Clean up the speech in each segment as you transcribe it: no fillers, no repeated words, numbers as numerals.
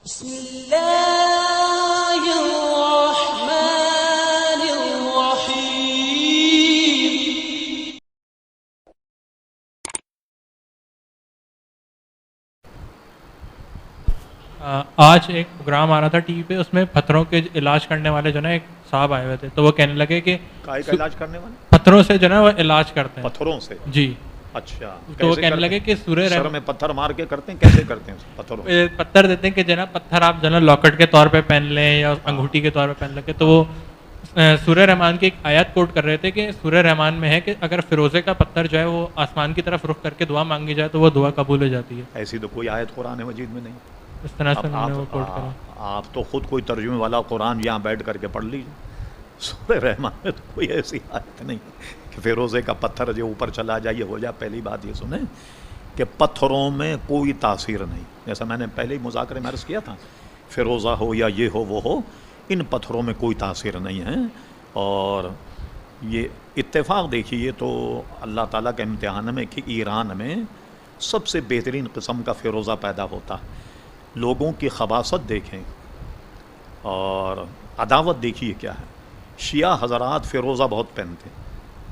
بسم الله الرحمن الرحيم. آج ایک پروگرام آ رہا تھا ٹی وی پہ، اس میں پتھروں کے علاج کرنے والے جو نا ایک صاحب آئے ہوئے تھے، تو وہ کہنے لگے کہ کائے کا علاج کرنے والے پتھروں سے جو نا وہ علاج کرتے ہیں. پتھروں سے؟ جی. اچھا، تو وہ کیسے کہنے کرتے لگے ہیں؟ کہ سورہ سر رحمان میں پتھر مار کے کرتے ہیں؟ کیسے کرتے ہیں پتھروں سے؟ پتھر دیتے ہیں کہ جو نا پتھر آپ جو نا لاکٹ کے طور پہ پہن لیں یا انگوٹھی کے طور پہ پہن لیں. تو وہ سورہ رحمان کی ایک آیت کوٹ کر رہے تھے کہ سورہ رحمان میں ہے کہ اگر فیروزے کا پتھر جو ہے وہ آسمان کی طرف رخ کر کے دعا مانگی جائے تو وہ دعا قبول ہو جاتی ہے. ایسی تو کوئی آیت قرآن مجید میں نہیں. اس طرح سے انہوں نے وہ کوٹ کرا. آپ تو خود کوئی ترجمے والا قرآن یہاں بیٹھ کر کے پڑھ لیجیے. سورہ رحمان میں تو کوئی ایسی آیت نہیں کہ فیروزے کا پتھر جو اوپر چلا جائے ہو جائے. پہلی بات یہ سنیں کہ پتھروں میں کوئی تاثیر نہیں. جیسا میں نے پہلے ہی مذاکرے میں عرض کیا تھا، فیروزہ ہو یا یہ ہو وہ ہو، ان پتھروں میں کوئی تاثیر نہیں ہے. اور یہ اتفاق دیکھیے، یہ تو اللہ تعالیٰ کے امتحان میں کہ ایران میں سب سے بہترین قسم کا فیروزہ پیدا ہوتا ہے. لوگوں کی خباثت دیکھیں اور عداوت دیکھیے کیا ہے. شیعہ حضرات فیروزہ بہت پہنتے ہیں.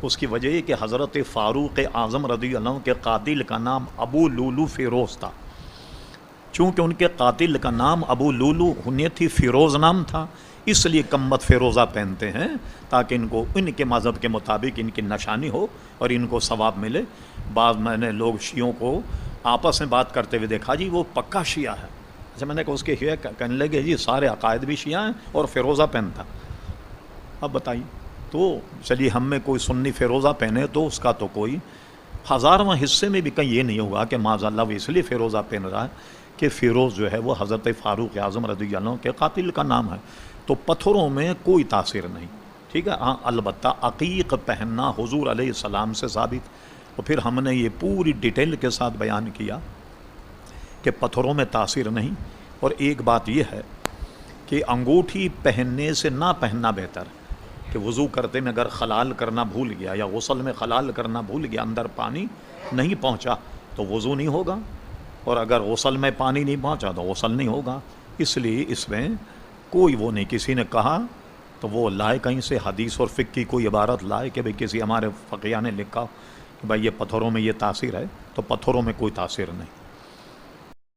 اس کی وجہ یہ کہ حضرت فاروق اعظم رضی اللہ عنہ کے قاتل کا نام ابو لولو فیروز تھا. چونکہ ان کے قاتل کا نام ابو لولو ہنیتی فیروز نام تھا، اس لیے کمبخت فیروزہ پہنتے ہیں تاکہ ان کو ان کے مذہب کے مطابق ان کی نشانی ہو اور ان کو ثواب ملے. بعض میں نے لوگ شیعوں کو آپس میں بات کرتے ہوئے دیکھا، جی وہ پکا شیعہ ہے. اچھا، میں نے کہا اس کے شیعہ کہنے لگے جی سارے عقائد بھی شیعہ ہیں اور فیروزہ پہنتا. اب بتائیے، تو چلیے ہم میں کوئی سنی فیروزہ پہنے تو اس کا تو کوئی 1000واں حصے میں بھی کہیں یہ نہیں ہوگا کہ معاذ اللہ وہ اس لیے فیروزہ پہن رہا ہے کہ فیروز جو ہے وہ حضرت فاروق اعظم رضی اللہ عنہ کے قاتل کا نام ہے. تو پتھروں میں کوئی تاثیر نہیں. ٹھیک ہے، ہاں البتہ عقیق پہننا حضور علیہ السلام سے ثابت. اور پھر ہم نے یہ پوری ڈیٹیل کے ساتھ بیان کیا کہ پتھروں میں تاثیر نہیں. اور ایک بات یہ ہے کہ انگوٹھی پہننے سے نہ پہننا بہتر ہے. کہ وضو کرتے میں اگر خلال کرنا بھول گیا یا غسل میں خلال کرنا بھول گیا، اندر پانی نہیں پہنچا تو وضو نہیں ہوگا، اور اگر غسل میں پانی نہیں پہنچا تو غسل نہیں ہوگا. اس لیے اس میں کوئی وہ نہیں. کسی نے کہا تو وہ لائے کہیں سے حدیث اور فقہ کی کوئی عبارت لائے کہ بھئی کسی ہمارے فقیہ نے لکھا کہ بھائی یہ پتھروں میں یہ تاثیر ہے، تو پتھروں میں کوئی تاثیر نہیں.